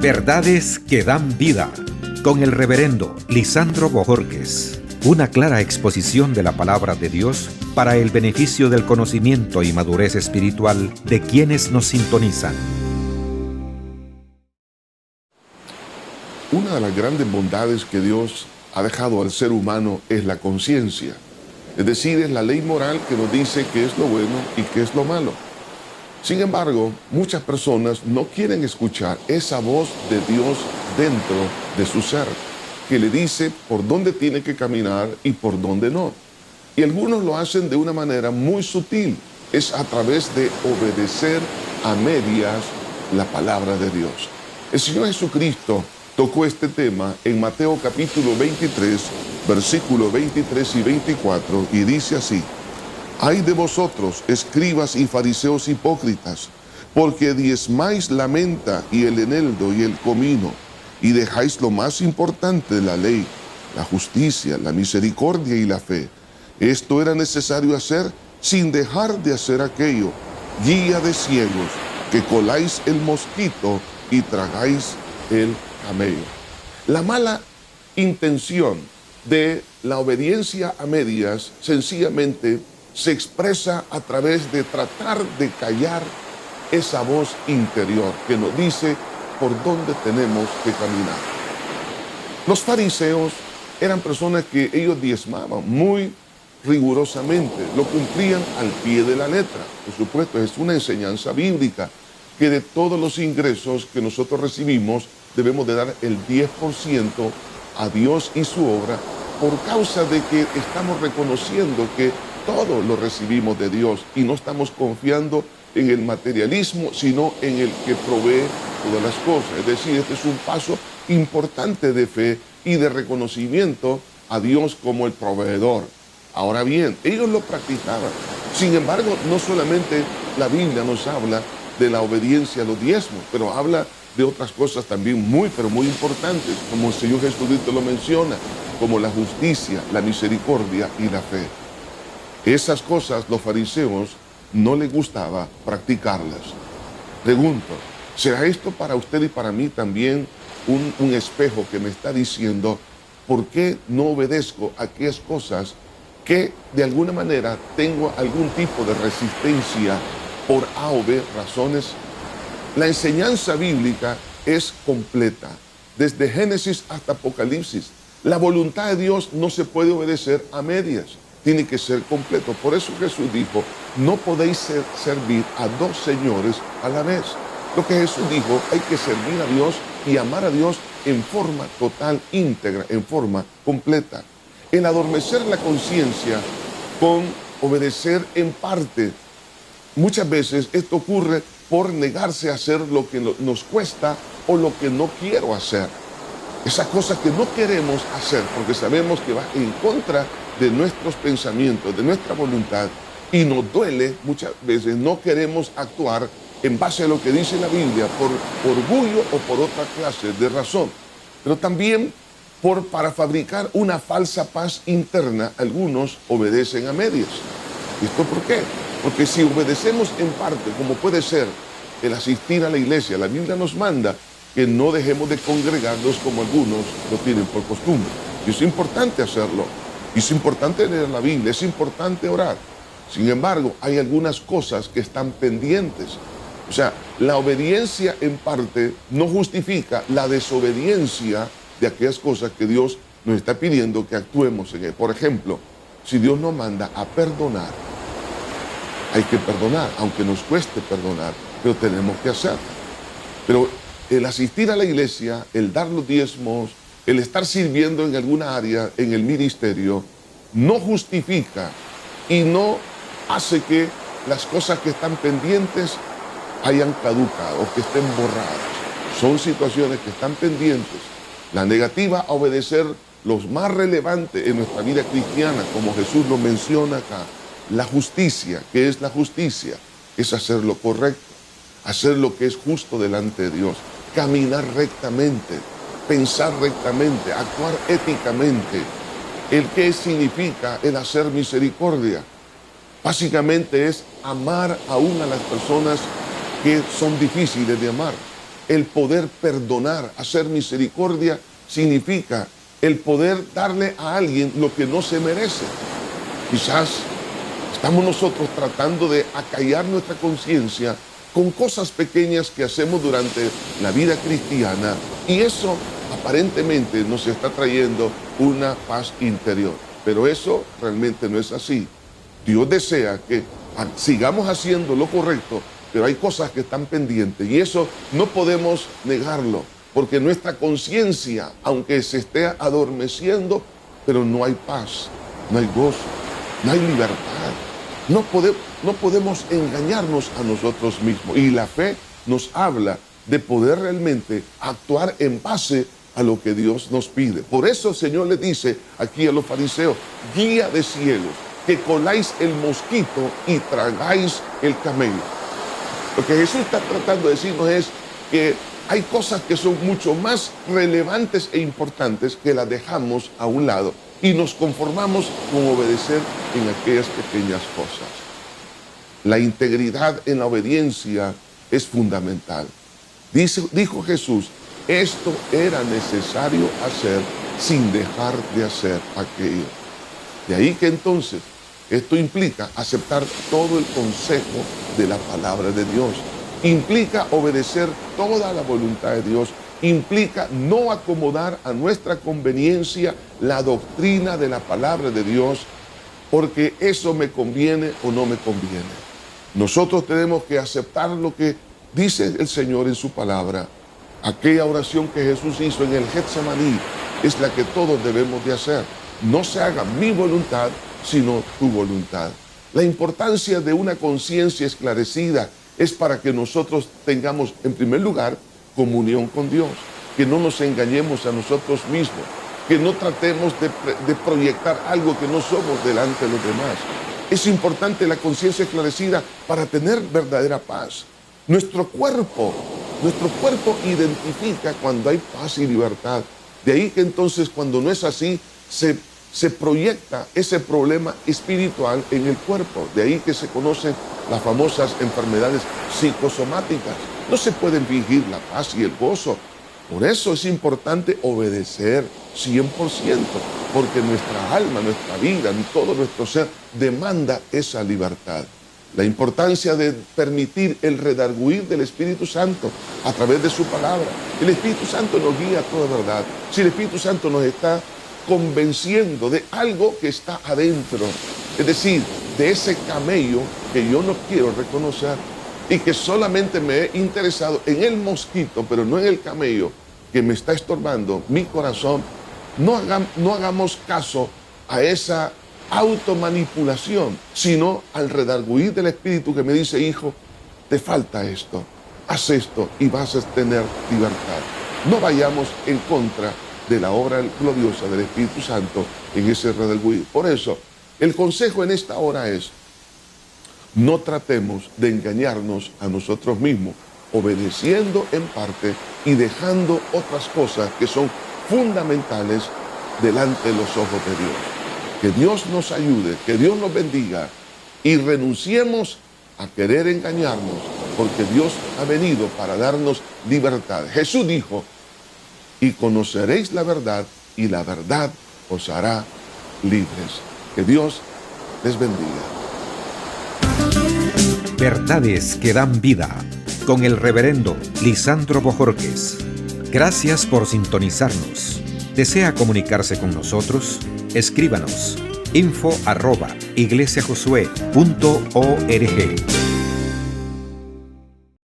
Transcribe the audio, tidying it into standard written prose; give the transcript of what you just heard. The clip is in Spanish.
Verdades que dan vida, con el reverendo Lisandro Bojorquez. Una clara exposición de la palabra de Dios para el beneficio del conocimiento y madurez espiritual de quienes nos sintonizan. Una de las grandes bondades que Dios ha dejado al ser humano es la conciencia. Es decir, es la ley moral que nos dice qué es lo bueno y qué es lo malo. Sin embargo, muchas personas no quieren escuchar esa voz de Dios dentro de su ser, que le dice por dónde tiene que caminar y por dónde no. Y algunos lo hacen de una manera muy sutil, es a través de obedecer a medias la palabra de Dios. El Señor Jesucristo tocó este tema en Mateo capítulo 23, versículos 23 y 24, y dice así: «Ay de vosotros, escribas y fariseos hipócritas, porque diezmáis la menta y el eneldo y el comino, y dejáis lo más importante de la ley, la justicia, la misericordia y la fe. Esto era necesario hacer sin dejar de hacer aquello. Guía de ciegos, que coláis el mosquito y tragáis el camello». La mala intención de la obediencia a medias sencillamente se expresa a través de tratar de callar esa voz interior que nos dice por dónde tenemos que caminar. Los fariseos eran personas que ellos diezmaban muy rigurosamente, lo cumplían al pie de la letra. Por supuesto, es una enseñanza bíblica que de todos los ingresos que nosotros recibimos debemos de dar el 10% a Dios y su obra, por causa de que estamos reconociendo que todo lo recibimos de Dios y no estamos confiando en el materialismo, sino en el que provee todas las cosas. Es decir, este es un paso importante de fe y de reconocimiento a Dios como el proveedor. Ahora bien, ellos lo practicaban. Sin embargo, no solamente la Biblia nos habla de la obediencia a los diezmos, pero habla de otras cosas también muy importantes, como el Señor Jesucristo lo menciona, como la justicia, la misericordia y la fe. Esas cosas los fariseos no les gustaba practicarlas. Pregunto, ¿será esto para usted y para mí también un espejo que me está diciendo por qué no obedezco a aquellas cosas que de alguna manera tengo algún tipo de resistencia por A o B razones? La enseñanza bíblica es completa, desde Génesis hasta Apocalipsis. La voluntad de Dios no se puede obedecer a medias, tiene que ser completo. Por eso Jesús dijo, no podéis servir a dos señores a la vez. Lo que Jesús dijo, hay que servir a Dios y amar a Dios en forma total, íntegra, en forma completa. El adormecer la conciencia con obedecer en parte. Muchas veces esto ocurre por negarse a hacer lo que nos cuesta o lo que no quiero hacer. Esas cosas que no queremos hacer porque sabemos que va en contra de nuestros pensamientos, de nuestra voluntad, y nos duele muchas veces, no queremos actuar en base a lo que dice la Biblia por orgullo o por otra clase de razón. Pero también para fabricar una falsa paz interna, algunos obedecen a medias. ¿Esto por qué? Porque si obedecemos en parte, como puede ser el asistir a la iglesia, la Biblia nos manda que no dejemos de congregarnos como algunos lo tienen por costumbre. Y es importante hacerlo. Y es importante leer la Biblia, es importante orar. Sin embargo, hay algunas cosas que están pendientes. O sea, la obediencia en parte no justifica la desobediencia de aquellas cosas que Dios nos está pidiendo que actuemos en él. Por ejemplo, si Dios nos manda a perdonar, hay que perdonar, aunque nos cueste perdonar, pero tenemos que hacerlo. Pero el asistir a la iglesia, el dar los diezmos, el estar sirviendo en alguna área, en el ministerio, no justifica y no hace que las cosas que están pendientes hayan caducado o que estén borradas. Son situaciones que están pendientes. La negativa a obedecer los más relevantes en nuestra vida cristiana, como Jesús lo menciona acá, la justicia. ¿Qué es la justicia? Es hacer lo correcto, hacer lo que es justo delante de Dios, caminar rectamente, pensar rectamente, actuar éticamente. ¿El qué significa el hacer misericordia? Básicamente es amar aún a las personas que son difíciles de amar. el poder perdonar, hacer misericordia, significa el poder darle a alguien lo que no se merece. Quizás estamos nosotros tratando de acallar nuestra conciencia con cosas pequeñas que hacemos durante la vida cristiana, y eso aparentemente nos está trayendo una paz interior. Pero eso realmente no es así. Dios desea que sigamos haciendo lo correcto, pero hay cosas que están pendientes y eso no podemos negarlo, porque nuestra conciencia, aunque se esté adormeciendo, pero no hay paz, no hay gozo, no hay libertad. No podemos engañarnos a nosotros mismos. Y la fe nos habla de poder realmente actuar en base a lo que Dios nos pide. Por eso el Señor le dice aquí a los fariseos: guía de cielos, que coláis el mosquito y tragáis el camello. Lo que Jesús está tratando de decirnos es que hay cosas que son mucho más relevantes e importantes que las dejamos a un lado y nos conformamos con obedecer en aquellas pequeñas cosas. La integridad en la obediencia es fundamental. Dijo Jesús: esto era necesario hacer sin dejar de hacer aquello. De ahí que entonces esto implica aceptar todo el consejo de la palabra de Dios. Implica obedecer toda la voluntad de Dios. Implica no acomodar a nuestra conveniencia la doctrina de la palabra de Dios, porque eso me conviene o no me conviene. Nosotros tenemos que aceptar lo que dice el Señor en su palabra. Aquella oración que Jesús hizo en el Getsemaní es la que todos debemos de hacer. No se haga mi voluntad, sino tu voluntad. La importancia de una conciencia esclarecida es para que nosotros tengamos, en primer lugar, comunión con Dios, que no nos engañemos a nosotros mismos, que no tratemos de proyectar algo que no somos delante de los demás. Es importante la conciencia esclarecida para tener verdadera paz. Nuestro cuerpo identifica cuando hay paz y libertad. De ahí que entonces, cuando no es así, se proyecta ese problema espiritual en el cuerpo. De ahí que se conocen las famosas enfermedades psicosomáticas. No se pueden fingir la paz y el gozo. Por eso es importante obedecer 100%, porque nuestra alma, nuestra vida, todo nuestro ser demanda esa libertad. La importancia de permitir el redarguir del Espíritu Santo a través de su palabra. El Espíritu Santo nos guía a toda verdad. Si el Espíritu Santo nos está convenciendo de algo que está adentro, es decir, de ese camello que yo no quiero reconocer y que solamente me he interesado en el mosquito, pero no en el camello que me está estorbando mi corazón, no hagamos caso a esa automanipulación, sino al redarguir del Espíritu que me dice: hijo, te falta esto, haz esto y vas a tener libertad. No vayamos en contra de la obra gloriosa del Espíritu Santo en ese redarguir. Por eso, el consejo en esta hora es: no tratemos de engañarnos a nosotros mismos, obedeciendo en parte y dejando otras cosas que son fundamentales delante de los ojos de Dios. Que Dios nos ayude, que Dios nos bendiga y renunciemos a querer engañarnos, porque Dios ha venido para darnos libertad. Jesús dijo: y conoceréis la verdad, y la verdad os hará libres. Que Dios les bendiga. Verdades que dan vida, con el reverendo Lisandro Bojorquez. Gracias por sintonizarnos. ¿Desea comunicarse con nosotros? Escríbanos info@iglesiajosué.org.